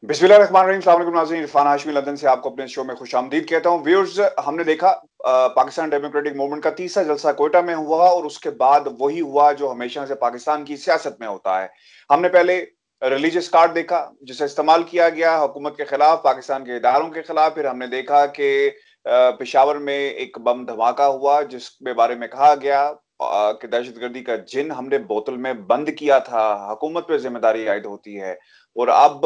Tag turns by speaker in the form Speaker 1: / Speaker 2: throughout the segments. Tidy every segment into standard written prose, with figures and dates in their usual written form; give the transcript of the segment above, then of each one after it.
Speaker 1: बिस्मिल्लाहिर्रहमानिर्रहीम। अस्सलाम वालेकुम नाज़रीन, इरफान हाशमी लंदन से आपको अपने शो में खुशामदीद कहता हूँ। व्यूअर्स, हमने देखा पाकिस्तान डेमोक्रेटिक मूवमेंट का तीसरा जलसा कोयटा में हुआ और उसके बाद वही हुआ जो हमेशा से पाकिस्तान की सियासत में होता है। हमने पहले रिलीजियस कार्ड देखा जिसे इस्तेमाल किया गया हुकूमत के खिलाफ, पाकिस्तान के इदारों के खिलाफ। फिर हमने देखा कि पेशावर में एक बम धमाका हुआ जिसके बारे में कहा गया कि दहशतगर्दी का जिन हमने बोतल में बंद किया था, हुकूमत पे जिम्मेदारी आयद होती है। और अब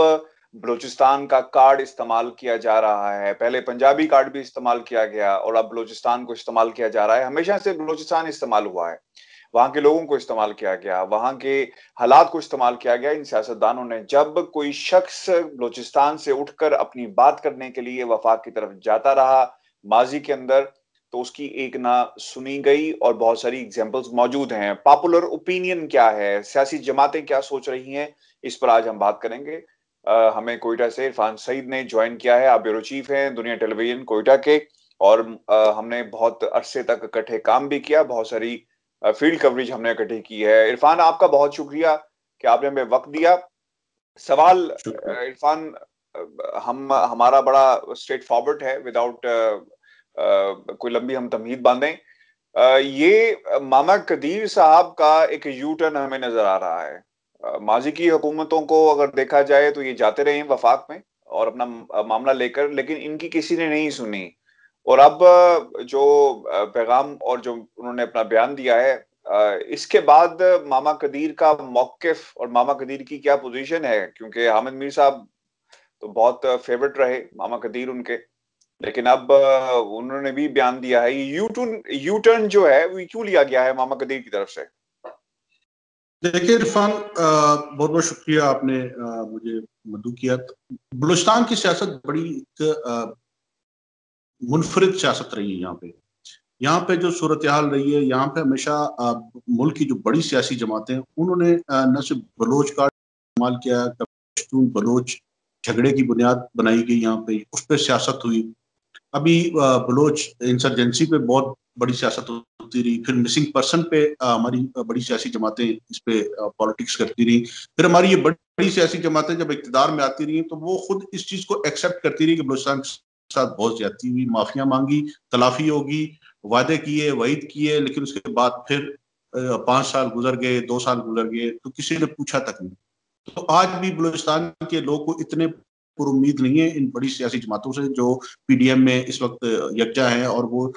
Speaker 1: बलूचिस्तान का कार्ड इस्तेमाल किया जा रहा है। पहले पंजाबी कार्ड भी इस्तेमाल किया गया और अब बलूचिस्तान को इस्तेमाल किया जा रहा है। हमेशा से बलूचिस्तान इस्तेमाल हुआ है, वहां के लोगों को इस्तेमाल किया गया, वहां के हालात को इस्तेमाल किया गया इन सियासतदानों ने। जब कोई शख्स बलूचिस्तान से उठकर अपनी बात करने के लिए वफाक की तरफ जाता रहा माजी के अंदर, तो उसकी एक ना सुनी गई और बहुत सारी एग्जाम्पल्स मौजूद हैं। पॉपुलर ओपिनियन क्या है, सियासी जमातें क्या सोच रही हैं, इस पर आज हम बात करेंगे। हमें कोयटा से इरफान सईद ने ज्वाइन किया है। आप ब्यूरो चीफ हैं दुनिया टेलीविजन कोयटा के, और हमने बहुत अरसे तक इकट्ठे काम भी किया, बहुत सारी फील्ड कवरेज हमने इकट्ठी की है। इरफान, आपका बहुत शुक्रिया कि आपने हमें वक्त दिया। सवाल इरफान, हम हमारा बड़ा स्ट्रेट फॉरवर्ड है, विदाउट कोई लंबी हम तमहीद बांधें। ये मामा कदीर साहब का एक यू टर्न हमें नजर आ रहा है। माजी की हुकूमतों को अगर देखा जाए तो ये जाते रहे वफाक में और अपना मामला लेकर, लेकिन इनकी किसी ने नहीं सुनी। और अब जो पैगाम और जो उन्होंने अपना बयान दिया है, इसके बाद मामा कदीर का मौकिफ और मामा कदीर की क्या पोजीशन है, क्योंकि हामिद मीर साहब तो बहुत फेवरेट रहे मामा कदीर उनके, लेकिन अब उन्होंने भी बयान दिया है। यू टर्न जो है वो क्यों लिया गया है मामा कदीर की तरफ से?
Speaker 2: देखिए इरफान, बहुत बहुत शुक्रिया आपने मुझे मदऊ किया। बलूचिस्तान की सियासत बड़ी मुनफरिद सियासत रही है। यहाँ पे जो सूरत हाल रही है, यहाँ पे हमेशा मुल्क की जो बड़ी सियासी जमातें उन्होंने न सिर्फ बलोच का इस्तेमाल किया, पश्तून बलोच झगड़े की बुनियाद बनाई गई, यहाँ पे उस पर सियासत हुई। अभी बलोच इंसर्जेंसी पे बहुत बड़ी सियासत होती रही, फिर मिसिंग पर्सन पे हमारी बड़ी सियासी जमातें इस पे पॉलिटिक्स करती रही। फिर हमारी ये बड़ी सियासी जमातें जब इक़्तिदार में आती रही तो वो खुद इस चीज को एक्सेप्ट करती रही कि बलूचिस्तान के साथ बहुत ज्यादती हुई, माफिया मांगी, तलाफी होगी, वादे किए, वईद किए, लेकिन उसके बाद फिर 5 साल गुजर गए, 2 साल गुजर गए, तो किसी ने पूछा तक नहीं। तो आज भी बलूचिस्तान के लोग को इतने उम्मीद नहीं है इन बड़ी सियासी जमातों से जो पीडीएम में इस वक्त यकजा हैं, और वो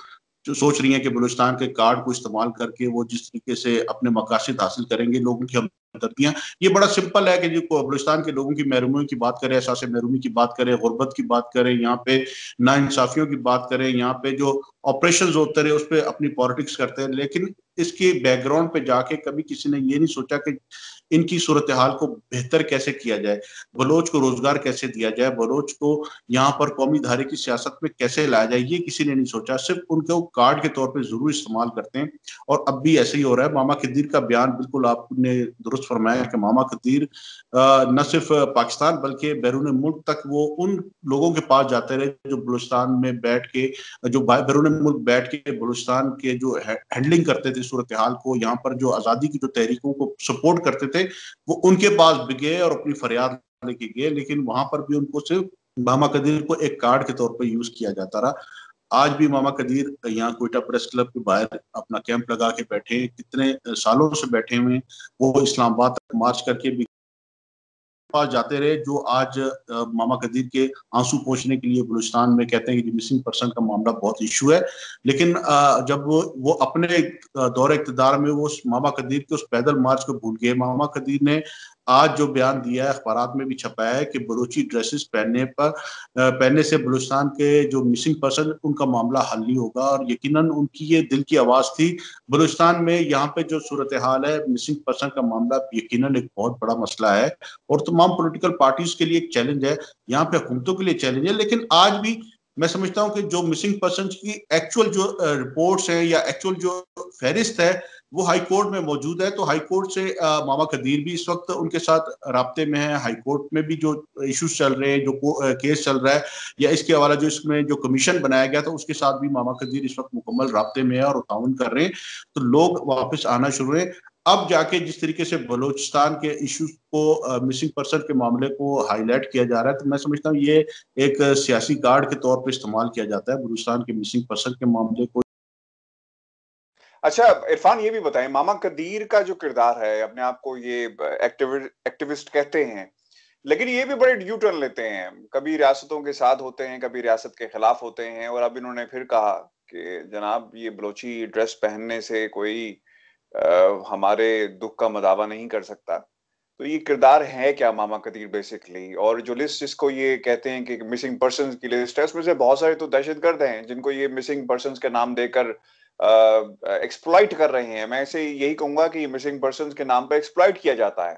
Speaker 2: जो सोच रही हैं कि बलूचिस्तान के कार्ड को इस्तेमाल करके वो जिस तरीके से अपने मकासद हासिल करेंगे, लोगों की हमदर्दियां। ये बड़ा सिंपल है कि जो बलूचिस्तान के लोगों की महरूमियों की बात करें, एहसास महरूमी की बात करें, गुर्बत की बात करें, यहाँ पे नाइंसाफियों की बात करें, यहाँ पे जो ऑपरेशन होते रहे उस पर अपनी पॉलिटिक्स करते हैं, लेकिन इसके बैकग्राउंड पे जाके कभी किसी ने ये नहीं सोचा कि इनकी सूरत हाल को बेहतर कैसे किया जाए, बलोच को रोजगार कैसे दिया जाए, बलोच को यहाँ पर कौमी धारे की सियासत में कैसे लाया जाए, ये किसी ने नहीं सोचा। सिर्फ उनको कार्ड के तौर पे जरूर इस्तेमाल करते हैं, और अब भी ऐसे ही हो रहा है। मामा कदीर का बयान बिल्कुल आपने दुरुस्त फरमाया कि मामा कदीर न सिर्फ पाकिस्तान बल्कि बैरून मुल्क तक वो उन लोगों के पास जाते रहे जो बलूचिस्तान में बैठ के, जो बैरून मुल्क बैठ के बलूचिस्तान के जो हैंडलिंग करते थे सूरत हाल को, यहाँ पर जो आज़ादी की जो तहरीकों को सपोर्ट करते थे, वो उनके पास भी गए और अपनी फरियाद लेके गए, लेकिन वहां पर भी उनको सिर्फ मामा कदीर को एक कार्ड के तौर पर यूज किया जाता रहा। आज भी मामा कदीर यहाँ कोयटा प्रेस क्लब के बाहर अपना कैंप लगा के बैठे, कितने सालों से बैठे हुए, वो इस्लामाबाद तक मार्च करके भी पास जाते रहे, जो आज मामा कदीर के आंसू पोंछने के लिए बलूचिस्तान में कहते हैं कि मिसिंग पर्सन का मामला बहुत इशू है। लेकिन जब वो अपने दौरे इक़्तिदार में वो मामा कदीर के उस पैदल मार्च को भूल गए। मामा कदीर ने आज जो बयान दिया है, अखबारात में भी छपाया है कि बलूची ड्रेसेस पहनने से बलूचिस्तान के जो मिसिंग पर्सन उनका मामला हल नहीं होगा, और यकीनन उनकी ये दिल की आवाज थी। बलूचिस्तान में यहाँ पे जो सूरत हाल है, मिसिंग पर्सन का मामला यकीनन एक बहुत बड़ा मसला है और तमाम पॉलिटिकल पार्टीज के लिए एक चैलेंज है, यहाँ पे हुकूमतों के लिए चैलेंज है। लेकिन आज भी मैं समझता हूँ कि जो मिसिंग पर्सन की एक्चुअल जो रिपोर्ट्स हैं या एक्चुअल जो फहरिस्त है वो हाई कोर्ट में मौजूद है। तो हाई कोर्ट से मामा कदीर भी इस वक्त उनके साथ राब्ते में है। हाई कोर्ट में भी जो इश्यूज चल रहे हैं, जो केस चल रहा है, या इसके हवाला जो इसमें जो कमीशन बनाया गया था उसके साथ भी मामा कदीर इस वक्त मुकम्मल राब्ते में है और ताउन कर रहे हैं। तो लोग वापस आना शुरू है। اب جا کے جس طریقے سے بلوچستان کے ایشوز کو مسنگ پرسن کے معاملے کو ہائی لائٹ کیا جا رہا ہے، تو میں سمجھتا ہوں یہ ایک سیاسی گارڈ کے طور پہ استعمال کیا جاتا ہے بلوچستان کے مسنگ پرسن کے معاملے کو۔
Speaker 1: اچھا عرفان یہ بھی بتائیں، ماما قدیر کا جو کردار ہے، اپنے آپ کو یہ ایکٹیوسٹ کہتے ہیں، لیکن یہ بھی بڑے یو ٹرن لیتے ہیں، کبھی ریاستوں کے ساتھ ہوتے ہیں، کبھی ریاست کے خلاف ہوتے ہیں، اور اب انہوں نے پھر کہا کہ جناب یہ بلوچی ڈریس پہننے سے کوئی ہمارے دکھ کا مداوع نہیں کر سکتا۔ تو یہ کردار ہے کیا ماما قدیر بیسکلی؟ اور جو لسٹ جس کو یہ کہتے ہیں کہ مسنگ پرسنز کی لسٹ ہے، اس میں سے بہت سارے تو دہشت گرد ہیں جن کو یہ مسنگ پرسنز کے نام دے کر ایکسپلائٹ کر رہے ہیں۔ میں اسے یہی کہوں گا کہ یہ مسنگ پرسنز کے نام پہ ایکسپلائٹ کیا جاتا ہے۔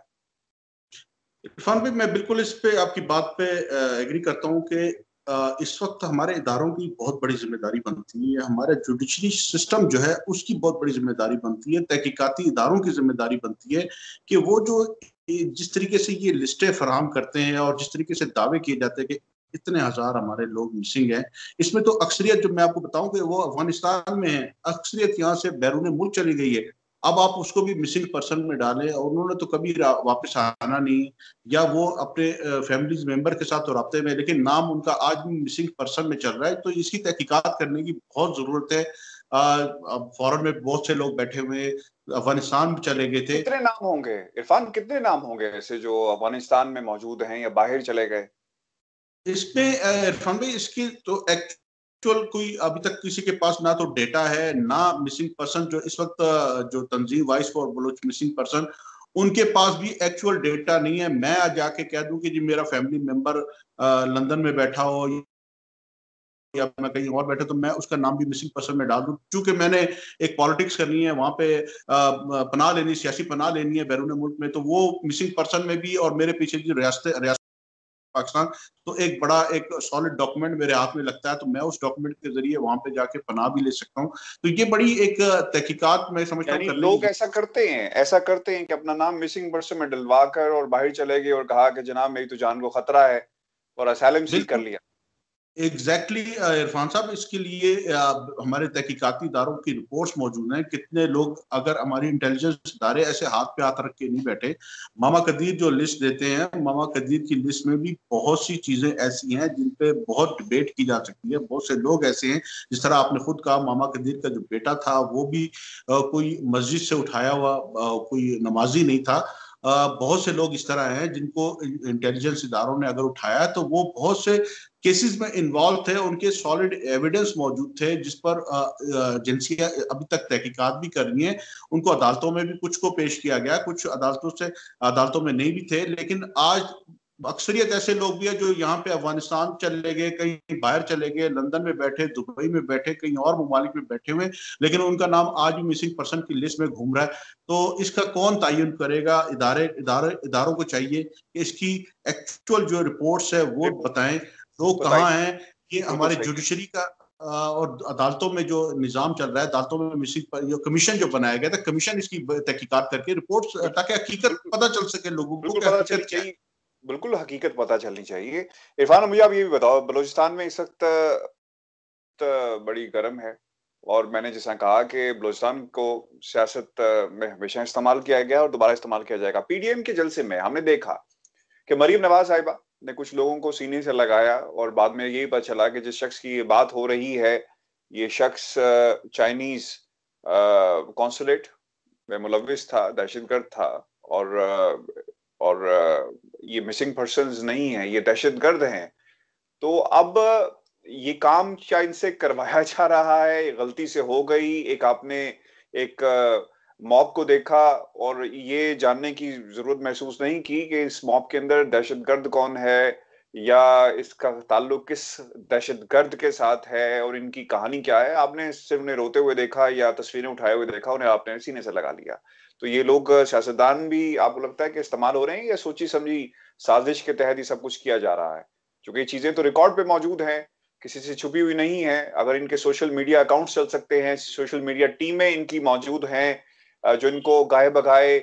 Speaker 2: عرفان بھائی، میں بالکل اس پہ آپ کی بات پہ ایگری کرتا ہوں کہ اس وقت ہمارے اداروں کی بہت بڑی ذمہ داری بنتی ہے، ہمارا جوڈیشری سسٹم جو ہے اس کی بہت بڑی ذمہ داری بنتی ہے، تحقیقاتی اداروں کی ذمہ داری بنتی ہے کہ وہ جو جس طریقے سے یہ لسٹیں فراہم کرتے ہیں اور جس طریقے سے دعوے کیے جاتے ہیں کہ اتنے ہزار ہمارے لوگ مسنگ ہیں، اس میں تو اکثریت جو میں آپ کو بتاؤں کہ وہ افغانستان میں ہے، اکثریت یہاں سے بیرون ملک چلی گئی ہے۔ اب آپ اس کو بھی مسنگ پرسن میں ڈالیں، اور انہوں نے تو کبھی واپس آنا نہیں، یا وہ اپنے فیملیز ممبر کے ساتھ رابطے میں، لیکن نام ان کا آج بھی مسنگ پرسن میں چل رہا ہے۔ تو اس کی تحقیقات کرنے کی بہت ضرورت ہے۔ فورن میں بہت سے لوگ بیٹھے ہوئے، افغانستان میں چلے گئے تھے۔
Speaker 1: کتنے نام ہوں گے عرفان، کتنے نام ہوں گے ایسے جو افغانستان میں موجود ہیں یا باہر چلے گئے؟
Speaker 2: اس میں عرفان بھائی اس کی تو ایکچوئل کوئی ابھی تک کسی کے پاس نہ تو ڈیٹا ہے، نہ مسنگ پرسن جو اس وقت جو تنظیم voice for Baloch missing person, ان کے پاس بھی ایکچوئل ڈیٹا نہیں ہے۔ میں جا کے کہہ دوں کہ جی میرا فیملی ممبر لندن میں بیٹھا ہو یا میں کہیں اور بیٹھا، تو میں اس کا نام بھی مسنگ پرسن میں ڈال دوں، چونکہ میں نے ایک پالیٹکس کرنی ہے وہاں پہ، پناہ لینی، سیاسی پناہ لینی ہے بیرون ملک میں، تو وہ مسنگ پرسن میں بھی، اور میرے پیچھے جو ریاست پاکستان، تو ایک بڑا ایک سالڈ ڈاکومنٹ میرے ہاتھ میں لگتا ہے، تو میں اس ڈاکومنٹ کے ذریعے وہاں پہ جا کے پناہ بھی لے سکتا ہوں۔ تو یہ بڑی ایک تحقیقات میں سمجھتا ہوں
Speaker 1: یعنی
Speaker 2: کرنے
Speaker 1: لوگ
Speaker 2: کی۔
Speaker 1: ایسا کرتے ہیں کہ اپنا نام مسنگ پرسن میں ڈلوا کر اور باہر چلے گئے اور کہا کہ جناب میری تو جان کو خطرہ ہے، اور اسائلم سیک کر
Speaker 2: بالکل
Speaker 1: لیا۔
Speaker 2: ایگزیکٹلی عرفان صاحب، اس کے لیے ہمارے تحقیقاتی اداروں کی رپورٹس موجود ہیں، کتنے لوگ، اگر ہماری انٹیلیجنس ادارے ایسے ہاتھ پہ ہاتھ رکھ کے نہیں بیٹھے۔ ماما قدیر جو لسٹ دیتے ہیں، ماما قدیر کی لسٹ میں بھی بہت سی چیزیں ایسی ہیں جن پہ بہت ڈبیٹ کی جا سکتی ہے۔ بہت سے لوگ ایسے ہیں، جس طرح آپ نے خود کہا، ماما قدیر کا جو بیٹا تھا وہ بھی کوئی مسجد سے اٹھایا ہوا کوئی نمازی نہیں تھا۔ بہت سے لوگ اس طرح ہیں جن کو انٹیلیجنس اداروں نے اگر اٹھایا تو وہ بہت سے کیسز میں انوالو تھے، ان کے سالڈ ایویڈنس موجود تھے، جس پر ایجنسیاں ابھی تک تحقیقات بھی کر رہی ہیں۔ ان کو عدالتوں میں بھی کچھ کو پیش کیا گیا، کچھ عدالتوں میں نہیں بھی تھے، لیکن آج اکثریت ایسے لوگ بھی ہیں جو یہاں پہ افغانستان چلے گئے، کہیں باہر چلے گئے، لندن میں بیٹھے، دبئی میں بیٹھے، کہیں اور ممالک میں بیٹھے ہوئے، لیکن ان کا نام آج بھی مسنگ پرسن کی لسٹ میں گھوم رہا ہے۔ تو اس کا کون تعین کرے گا؟ اداروں کو چاہیے کہ اس کی ایکچوئل جو رپورٹس ہے وہ بتائیں، لوگ کہاں ہیں۔ یہ
Speaker 1: بالکل
Speaker 2: ہمارے
Speaker 1: صحیح۔
Speaker 2: جوڈیشری کا اور عدالتوں میں جو نظام چل رہا ہے، عدالتوں میں مسنگ کمیشن جو بنایا گیا تھا، کمیشن اس کی تحقیقات کر کے رپورٹس، تاکہ حقیقت پتہ چل سکے لوگوں کو
Speaker 1: بالکل
Speaker 2: کہ
Speaker 1: پتہ چلنی
Speaker 2: حقیقت کیا ہے۔
Speaker 1: چاہیے، بالکل حقیقت پتہ چلنی چاہیے۔ عرفان مجھے آپ یہ بھی بتاؤ، بلوچستان میں اس وقت بڑی گرم ہے، اور میں نے جیسا کہا کہ بلوچستان کو سیاست میں ہمیشہ استعمال کیا گیا اور دوبارہ استعمال کیا جائے گا۔ پی ڈی ایم کے جلسے میں ہم نے دیکھا کہ مریم نواز صاحبہ نے کچھ لوگوں کو سینے سے لگایا، اور بعد میں یہی پتہ چلا کہ جس شخص کی یہ بات ہو رہی ہے، یہ شخص چائنیز کونسولیٹ میں ملوث تھا، دہشت گرد تھا، اور یہ مسنگ پرسنز نہیں ہیں، یہ دہشت گرد ہیں۔ تو اب یہ کام کیا ان سے کروایا جا رہا ہے؟ غلطی سے ہو گئی؟ ایک آپ نے ایک موب کو دیکھا اور یہ جاننے کی ضرورت محسوس نہیں کی کہ اس موب کے اندر دہشت گرد کون ہے، یا اس کا تعلق کس دہشت گرد کے ساتھ ہے، اور ان کی کہانی کیا ہے؟ آپ نے صرف انہیں روتے ہوئے دیکھا یا تصویریں اٹھائے ہوئے دیکھا، انہیں آپ نے سینے سے لگا لیا۔ تو یہ لوگ سیاستدان بھی آپ کو لگتا ہے کہ استعمال ہو رہے ہیں، یا سوچی سمجھی سازش کے تحت یہ سب کچھ کیا جا رہا ہے؟ کیونکہ یہ چیزیں تو ریکارڈ پہ موجود ہیں، کسی سے چھپی ہوئی نہیں ہے۔ اگر ان کے سوشل میڈیا اکاؤنٹس چل سکتے ہیں، سوشل میڈیا ٹیمیں ان کی موجود ہیں جو ان کو گاہے بگاہے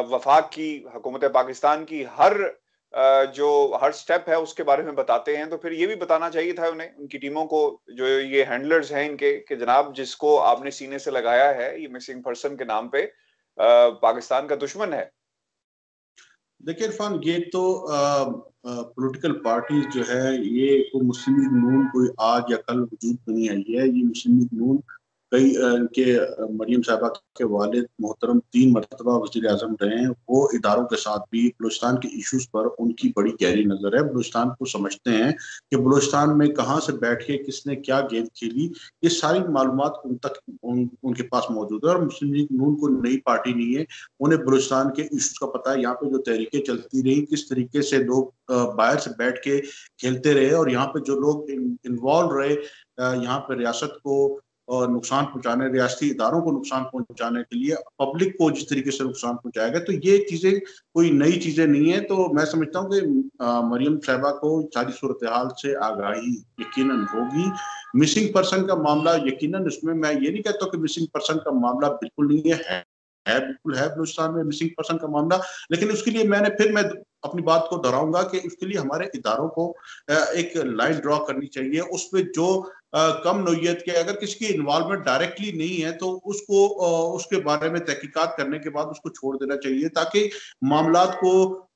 Speaker 1: وفاق کی، حکومت پاکستان کی ہر سٹیپ ہے اس کے بارے میں بتاتے ہیں، تو پھر یہ بھی بتانا چاہیے تھا انہیں، ان کی ٹیموں کو، جو یہ ہینڈلرز ہیں ان کے، کہ جناب جس کو آپ نے سینے سے لگایا ہے یہ مسنگ پرسن کے نام پہ، पाकिस्तान का दुश्मन है?
Speaker 2: देखिए इरफान, ये तो पॉलिटिकल पार्टीज जो है, ये कोई मुस्लिम लीग नून कोई आज या कल वजूद में नहीं आई है। ये मुस्लिम लीग नून कई मरियम साहबा के वालिद मोहतरम 3 मरतबा वज़ीर आज़म रहे हैं। वो इदारों के साथ भी बलूचिस्तान के इश्यूज पर उनकी बड़ी गहरी नज़र है। बलूचिस्तान को समझते हैं कि बलूचिस्तान में कहाँ से बैठ के किसने क्या गेंद खेली, ये सारी मालूमात उनके पास मौजूद है। और मुस्लिम लीग नून को नई पार्टी नहीं है, उन्हें बलूचिस्तान के इश्यूज का पता है। यहाँ पे जो तहरीकें चलती रही, किस तरीके से लोग बाहर से बैठ के खेलते रहे, और यहाँ पे जो लोग इन्वॉल्व रहे, यहाँ पे रियासत को और नुकसान पहुंचाने, रियासती इदारों को नुकसान पहुंचाने के लिए, पब्लिक को जिस तरीके से नुकसान पहुंचाएगा, तो ये चीजें कोई नई चीजें नहीं है। तो मैं समझता हूँ कि मरियम साहबा को सारी सूरत हाल से आगाही यकीनन होगी। मिसिंग पर्सन का मामला यकीनन, इसमें मैं ये नहीं कहता कि मिसिंग पर्सन का मामला बिल्कुल नहीं है बिल्कुल है बलूचिस्तान में मिसिंग पर्सन का मामला। लेकिन उसके लिए मैं अपनी बात को दोहराऊंगा कि उसके लिए हमारे इदारों को एक लाइन ड्रॉ करनी चाहिए। उसमें जो कम नौयत के, अगर किसी की इन्वॉल्वमेंट डायरेक्टली नहीं है, तो उसको उसके बारे में तहकीकात करने के बाद उसको छोड़ देना चाहिए, ताकि मामलात को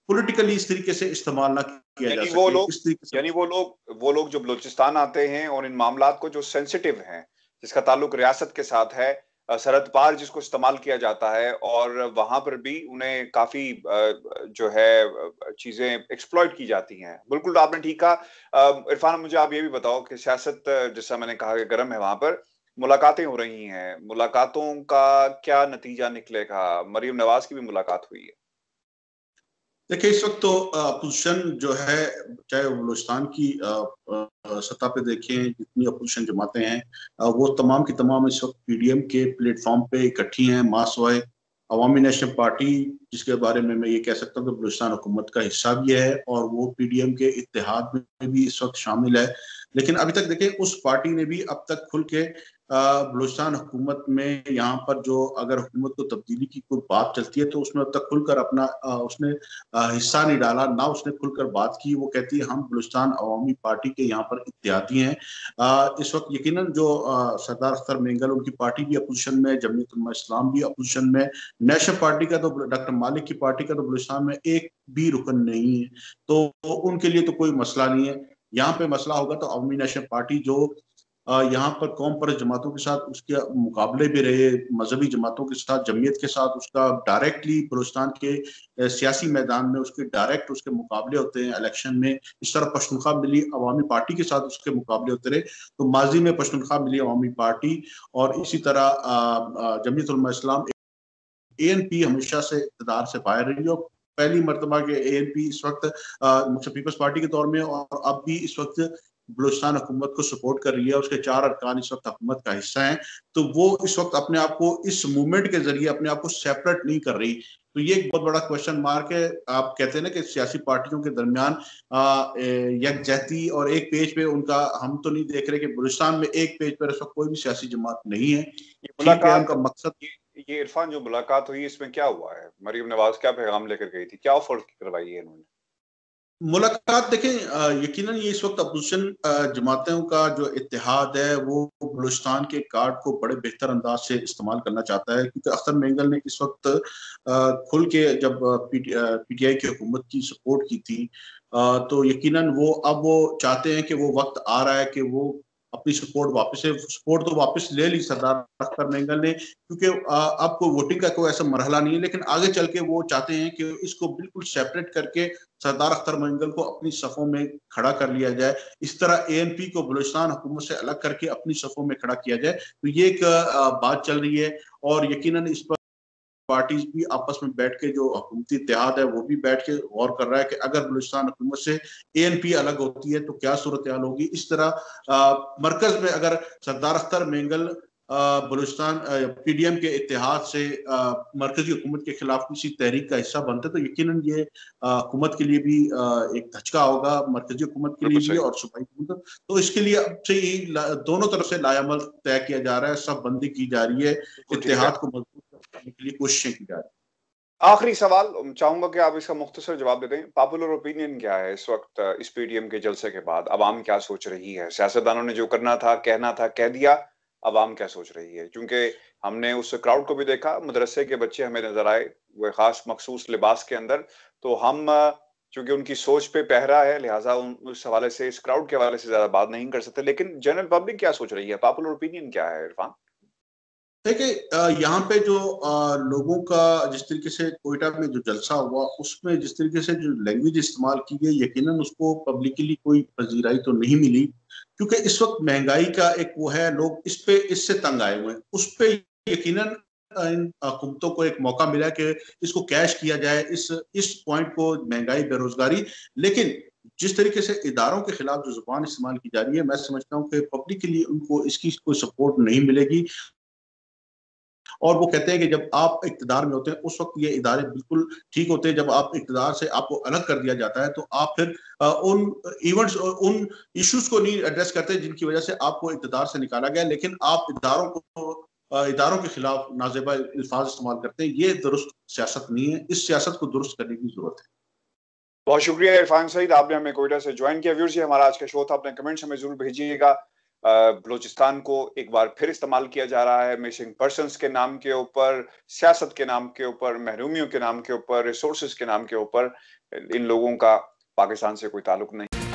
Speaker 2: पॉलिटिकली इस तरीके से इस्तेमाल ना किया जा सके। इस तरीके से
Speaker 1: वो लोग जो बलूचिस्तान आते हैं और इन मामलात को जो सेंसिटिव हैं, जिसका ताल्लुक रियासत के साथ है, सरहद पार जिसको इस्तेमाल किया जाता है, और वहां पर भी उन्हें काफी जो है चीजें एक्सप्लॉइट की जाती हैं। बिल्कुल आपने ठीक कहा। इरफान, मुझे आप ये भी बताओ कि सियासत, जैसा मैंने कहा कि गर्म है, वहां पर मुलाकातें हो रही हैं, मुलाकातों का क्या नतीजा निकलेगा? मरियम नवाज की भी मुलाकात हुई है।
Speaker 2: देखिए इस वक्त तो अपोजिशन जो है, चाहे वो बलूचिस्तान की सतह पे देखें, जितनी अपोजिशन जमातें हैं, वो तमाम की तमाम इस वक्त पीडीएम के प्लेटफॉर्म पे इकट्ठी हैं। मासवाए अवामी नेशनल पार्टी, जिसके बारे में मैं ये कह सकता हूँ कि बलूचिस्तान हुकूमत का हिस्सा भी है, और वो पीडीएम के इत्तेहाद में भी इस वक्त शामिल है। लेकिन अभी तक देखिए, उस पार्टी ने भी अब तक खुल के बलूचिस्तान हुकूमत में, यहाँ पर जो अगर हुकूमत को तब्दीली की कोई बात चलती है, तो उसमें अब तक खुलकर अपना उसने हिस्सा नहीं डाला, ना उसने खुलकर बात की। वो कहती है हम बलूचिस्तान अवामी पार्टी के यहाँ पर इत्तेहादी हैं। इस वक्त यकीनन जो सरदार अख्तर मेंगल, उनकी पार्टी भी अपोजिशन में, जमीयत उलमा इस्लाम भी अपोजिशन में, नेशनल पार्टी का तो, डॉक्टर मालिक की पार्टी का तो बलूचिस्तान में एक भी रुकन नहीं है। तो उनके लिए तो कोई मसला नहीं है। यहाँ पे मसला होगा तो अवामी नेशनल पार्टी, जो यहाँ पर कौम परस्त जमातों के साथ उसके मुकाबले भी रहे, मजहबी जमातों के साथ, जमीयत के साथ उसका डायरेक्टली बलूचिस्तान के सियासी मैदान में उसके डायरेक्ट उसके मुकाबले होते हैं इलेक्शन में। इस तरह पश्तूनख्वा मिली अवामी पार्टी के साथ उसके मुकाबले होते रहे। तो माजी में पश्तूनख्वा मिली अवामी पार्टी, और इसी तरह जमीयत उलमा इस्लाम, एएनपी हमेशा से इक़्तिदार से बाहर रही है। पहली मरतबा के एएनपी इस वक्त पीपल्स पार्टी के तौर में, और अब भी इस वक्त बलूचिस्तान हुकूमत को सपोर्ट कर रही है। उसके 4 अरकान इस वक्त हुकूमत का हिस्सा हैं। तो वो इस वक्त अपने आप को इस मूवमेंट के जरिए अपने आप को सेपरेट नहीं कर रही। तो ये एक बहुत बड़ा क्वेश्चन मार्क है। आप कहते हैं ना कि सियासी पार्टियों के दरमियान यकजहती, और एक पेज पे उनका, हम तो नहीं देख रहे कि बलूचिस्तान में एक पेज पर इस वक्त कोई भी सियासी जमात नहीं है। ठीक है, उनका मकसद
Speaker 1: ये इरफान, जो मुलाकात हुई, इसमें क्या हुआ है? मरियम नवाज क्या पैगाम लेकर गई थी? क्या ऑफर करवाई है इन्होंने?
Speaker 2: मुलाकात देखें, यकीनन ये इस वक्त अपोजिशन जमातों का जो इत्तेहाद है, वो बलूचिस्तान के कार्ड को बड़े बेहतर अंदाज से इस्तेमाल करना चाहता है। क्योंकि अख्तर मेंगल ने इस वक्त खुल के जब पीटीआई की हुकूमत की सपोर्ट की थी, तो यकीनन वो चाहते हैं कि वो वक्त आ रहा है कि वो अपनी सपोर्ट तो वापस ले ली सरदार अख्तर मेंगल ने, क्योंकि अब कोई वोटिंग का कोई ऐसा मरहला नहीं है। लेकिन आगे चल के वो चाहते हैं कि इसको बिल्कुल सेपरेट करके सरदार अख्तर मेंगल को अपनी सफ़ों में खड़ा कर लिया जाए। इस तरह एएनपी को बलूचिस्तान हुकूमत से अलग करके अपनी सफ़ों में खड़ा किया जाए। तो ये एक बात चल रही है, और यकीनन इस पर पार्टीज भी आपस में बैठ के, जो हुकूमती इत्तेहाद है वो भी बैठ के गौर कर रहा है कि अगर बलूचिस्तान हुकूमत से एएनपी अलग होती है तो क्या सूरत हाल होगी। इस तरह मरकज में अगर सरदार अख्तर मेंगल बलूचिस्तान पीडीएम के इत्तेहाद से मरकजी हुकूमत के खिलाफ किसी तहरीक का हिस्सा बनते, तो यकीनन ये हुकूमत के लिए भी एक धचका होगा, मरकजी हुकूमत के लिए भी और सूबाई हुकूमत। तो इसके लिए अब से ही दोनों तरफ से लायामल तय किया जा रहा है, सब बंदी की जा रही है, इत्तेहाद को मजबूत करने के लिए कोशिशें की जा रही है।
Speaker 1: आखिरी सवाल चाहूंगा कि आप इसका मुख्तसर जवाब दे दें। पॉपुलर ओपिनियन क्या है इस वक्त, इस पीडीएम के जलसे के बाद? अवाम क्या सोच रही है? सियासतदानों ने जो करना था, कहना था, कह दिया। अवाम क्या सोच रही है? क्योंकि ہم نے اس کراؤڈ کو بھی دیکھا, مدرسے کے بچے ہمیں نظر آئے وہ خاص مخصوص لباس کے اندر. تو ہم چونکہ ان کی سوچ پہ پہرا ہے لہٰذا اس حوالے سے, اس کراؤڈ کے حوالے سے زیادہ بات نہیں کر سکتے. لیکن جنرل پبلک کیا سوچ رہی ہے, پاپولر اوپینین کیا ہے عرفان؟
Speaker 2: دیکھیں یہاں پہ جو لوگوں کا جس طریقے سے کوئٹہ میں جو جلسہ ہوا اس میں جس طریقے سے جو لینگویج استعمال کی گئی یقیناً اس کو پبلکلی کوئی پذیرائی تو نہیں ملی, کیونکہ اس وقت مہنگائی کا ایک وہ ہے, لوگ اس سے تنگ آئے ہوئے ہیں. اس پہ یقیناً ان حکومتوں کو ایک موقع ملا کہ اس کو کیش کیا جائے, اس پوائنٹ کو, مہنگائی, بے روزگاری. لیکن جس طریقے سے اداروں کے خلاف جو زبان استعمال کی جا رہی ہے, میں سمجھتا ہوں کہ پبلکلی ان کو اس کی کوئی سپورٹ نہیں ملے گی. اور وہ کہتے ہیں کہ جب آپ اقتدار میں ہوتے ہیں اس وقت یہ ادارے بالکل ٹھیک ہوتے ہیں, جب آپ اقتدار سے آپ کو الگ کر دیا جاتا ہے تو آپ پھر ان ایونٹس اور ان ایشوز کو نہیں ایڈریس کرتے جن کی وجہ سے آپ کو اقتدار سے نکالا گیا, لیکن آپ اداروں کے خلاف نازیبا الفاظ استعمال کرتے ہیں. یہ درست سیاست نہیں ہے, اس سیاست کو درست کرنے کی ضرورت ہے.
Speaker 1: بہت شکریہ عرفان سعید, آپ نے ہمیں کوئٹہ سے جوائن کیا. ویورز یہ ہمارا آج کا شو تھا, اپنے کمنٹس ہمیں ضرور بھیجیے گا. بلوچستان کو ایک بار پھر استعمال کیا جا رہا ہے مسنگ پرسنز کے نام کے اوپر, سیاست کے نام کے اوپر, محرومیوں کے نام کے اوپر, ریسورسز کے نام کے اوپر. ان لوگوں کا پاکستان سے کوئی تعلق نہیں.